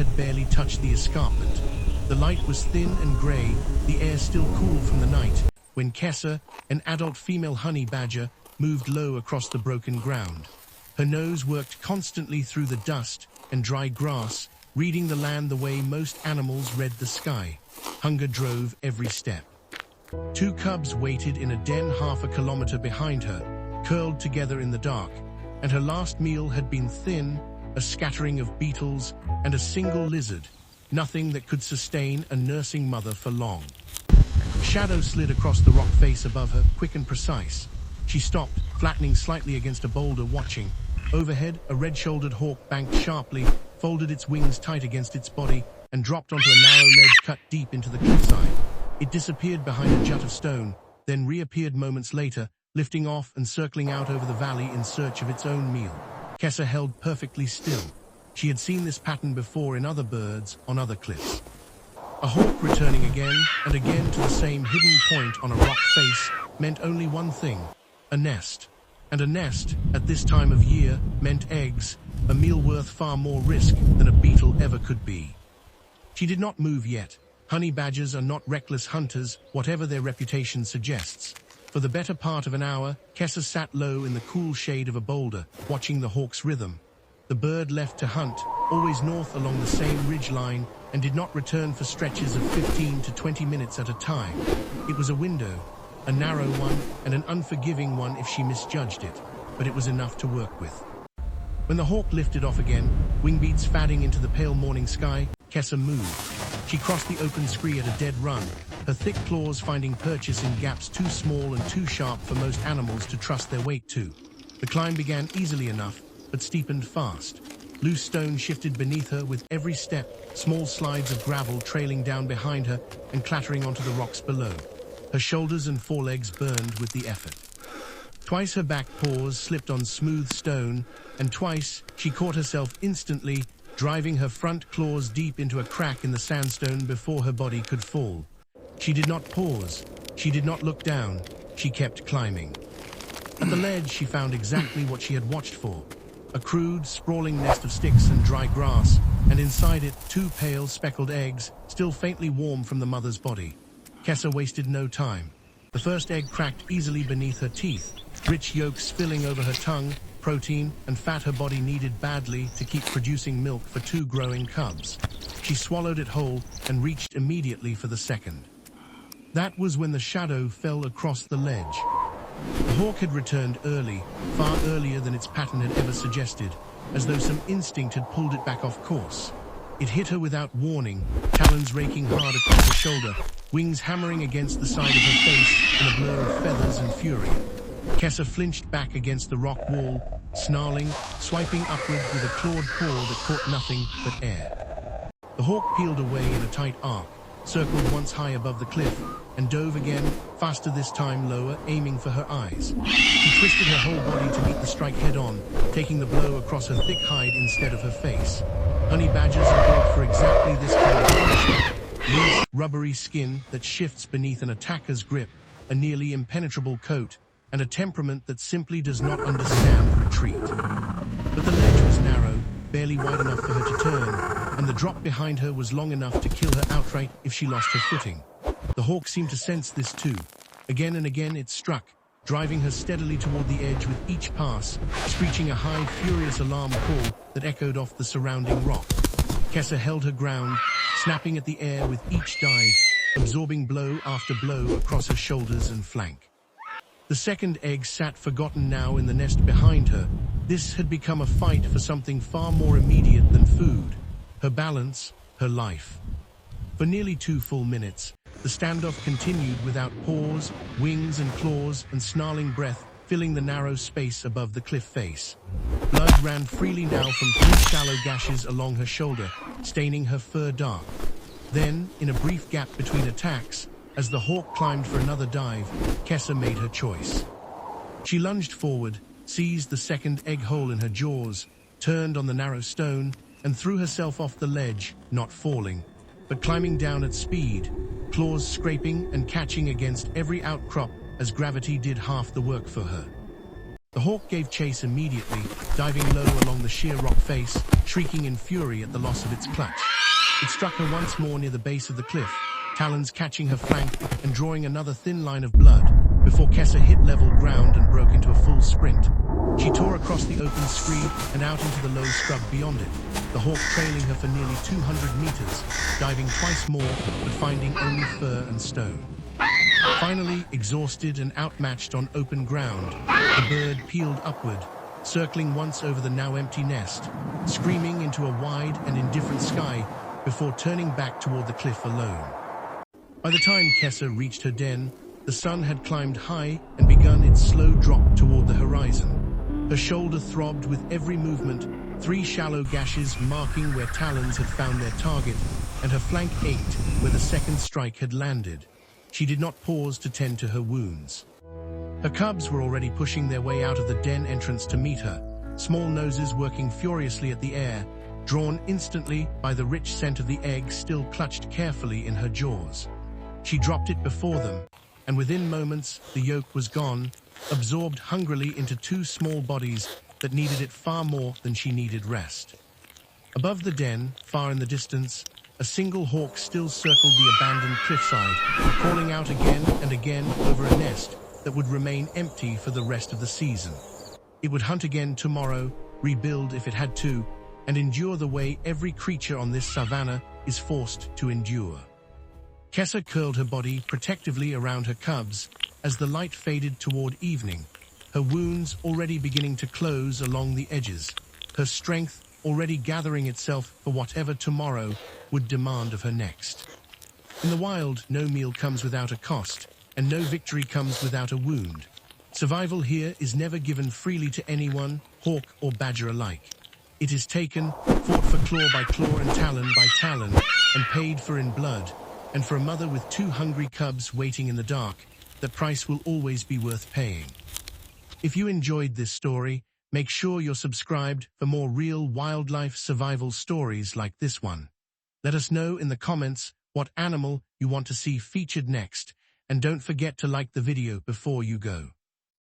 had barely touched the escarpment. The light was thin and grey, the air still cool from the night, when Kessa, an adult female honey badger, moved low across the broken ground. Her nose worked constantly through the dust and dry grass, reading the land the way most animals read the sky. Hunger drove every step. 2 cubs waited in a den half a kilometer behind her, curled together in the dark, and her last meal had been thin, a scattering of beetles and a single lizard, nothing that could sustain a nursing mother for long. A shadow slid across the rock face above her, quick and precise. She stopped, flattening slightly against a boulder, watching. Overhead, a red-shouldered hawk banked sharply, folded its wings tight against its body, and dropped onto a narrow ledge cut deep into the cliffside. It disappeared behind a jut of stone, then reappeared moments later, lifting off and circling out over the valley in search of its own meal. Kessa held perfectly still. She had seen this pattern before in other birds, on other cliffs. A hawk returning again and again to the same hidden point on a rock face meant only one thing: a nest. And a nest, at this time of year, meant eggs, a meal worth far more risk than a beetle ever could be. She did not move yet. Honey badgers are not reckless hunters, whatever their reputation suggests. For the better part of an hour, Kessa sat low in the cool shade of a boulder, watching the hawk's rhythm. The bird left to hunt, always north along the same ridge line, and did not return for stretches of 15 to 20 minutes at a time. It was a window, a narrow one and an unforgiving one if she misjudged it, but it was enough to work with. When the hawk lifted off again, wing beats fading into the pale morning sky, Kessa moved. She crossed the open scree at a dead run, her thick claws finding purchase in gaps too small and too sharp for most animals to trust their weight to. The climb began easily enough, but steepened fast. Loose stone shifted beneath her with every step, small slides of gravel trailing down behind her and clattering onto the rocks below. Her shoulders and forelegs burned with the effort. Twice her back paws slipped on smooth stone, and twice she caught herself instantly, driving her front claws deep into a crack in the sandstone before her body could fall. She did not pause. She did not look down. She kept climbing. At the ledge, she found exactly what she had watched for: a crude, sprawling nest of sticks and dry grass, and inside it 2 pale, speckled eggs, still faintly warm from the mother's body. Kessa wasted no time. The first egg cracked easily beneath her teeth, rich yolks spilling over her tongue, protein and fat her body needed badly to keep producing milk for 2 growing cubs. She swallowed it whole and reached immediately for the second. That was when the shadow fell across the ledge. The hawk had returned early, far earlier than its pattern had ever suggested, as though some instinct had pulled it back off course. It hit her without warning, talons raking hard across her shoulder, wings hammering against the side of her face in a blur of feathers and fury. Kessa flinched back against the rock wall, snarling, swiping upward with a clawed paw that caught nothing but air. The hawk peeled away in a tight arc, circled once high above the cliff, and dove again, faster this time lower, aiming for her eyes. She twisted her whole body to meet the strike head-on, taking the blow across her thick hide instead of her face. Honey badgers are built for exactly this kind of punishment. Loose, rubbery skin that shifts beneath an attacker's grip, a nearly impenetrable coat, and a temperament that simply does not understand retreat. But the ledge was narrow, barely wide enough for her to turn, and the drop behind her was long enough to kill her outright if she lost her footing. The hawk seemed to sense this too. Again and again it struck, driving her steadily toward the edge with each pass, screeching a high, furious alarm call that echoed off the surrounding rock. Kessa held her ground, snapping at the air with each dive, absorbing blow after blow across her shoulders and flank. The second egg sat forgotten now in the nest behind her. This had become a fight for something far more immediate than food: her balance, her life. For nearly 2 full minutes, the standoff continued without pause, wings and claws and snarling breath filling the narrow space above the cliff face. Blood ran freely now from 3 shallow gashes along her shoulder, staining her fur dark. Then, in a brief gap between attacks, as the hawk climbed for another dive, Kessa made her choice. She lunged forward, seized the second egg hole in her jaws, turned on the narrow stone, and threw herself off the ledge, not falling, but climbing down at speed, claws scraping and catching against every outcrop as gravity did half the work for her. The hawk gave chase immediately, diving low along the sheer rock face, shrieking in fury at the loss of its clutch. It struck her once more near the base of the cliff, talons catching her flank and drawing another thin line of blood, before Kessa hit level ground and broke into a full sprint. She tore across the open scree and out into the low scrub beyond it, the hawk trailing her for nearly 200 meters, diving twice more but finding only fur and stone. Finally, exhausted and outmatched on open ground, the bird peeled upward, circling once over the now empty nest, screaming into a wide and indifferent sky before turning back toward the cliff alone. By the time Kessa reached her den, the sun had climbed high and begun its slow drop toward the horizon. Her shoulder throbbed with every movement, 3 shallow gashes marking where talons had found their target, and her flank ached where the second strike had landed. She did not pause to tend to her wounds. Her cubs were already pushing their way out of the den entrance to meet her, small noses working furiously at the air, drawn instantly by the rich scent of the egg still clutched carefully in her jaws. She dropped it before them, and within moments the yolk was gone, absorbed hungrily into 2 small bodies that needed it far more than she needed rest. Above the den, far in the distance, a single hawk still circled the abandoned cliffside, calling out again and again over a nest that would remain empty for the rest of the season. It would hunt again tomorrow, rebuild if it had to, and endure the way every creature on this savanna is forced to endure. Kessa curled her body protectively around her cubs as the light faded toward evening, her wounds already beginning to close along the edges, her strength already gathering itself for whatever tomorrow would demand of her next. In the wild, no meal comes without a cost, and no victory comes without a wound. Survival here is never given freely to anyone, hawk or badger alike. It is taken, fought for claw by claw and talon by talon, and paid for in blood, and for a mother with 2 hungry cubs waiting in the dark, the price will always be worth paying. If you enjoyed this story, make sure you're subscribed for more real wildlife survival stories like this one. Let us know in the comments what animal you want to see featured next, and don't forget to like the video before you go.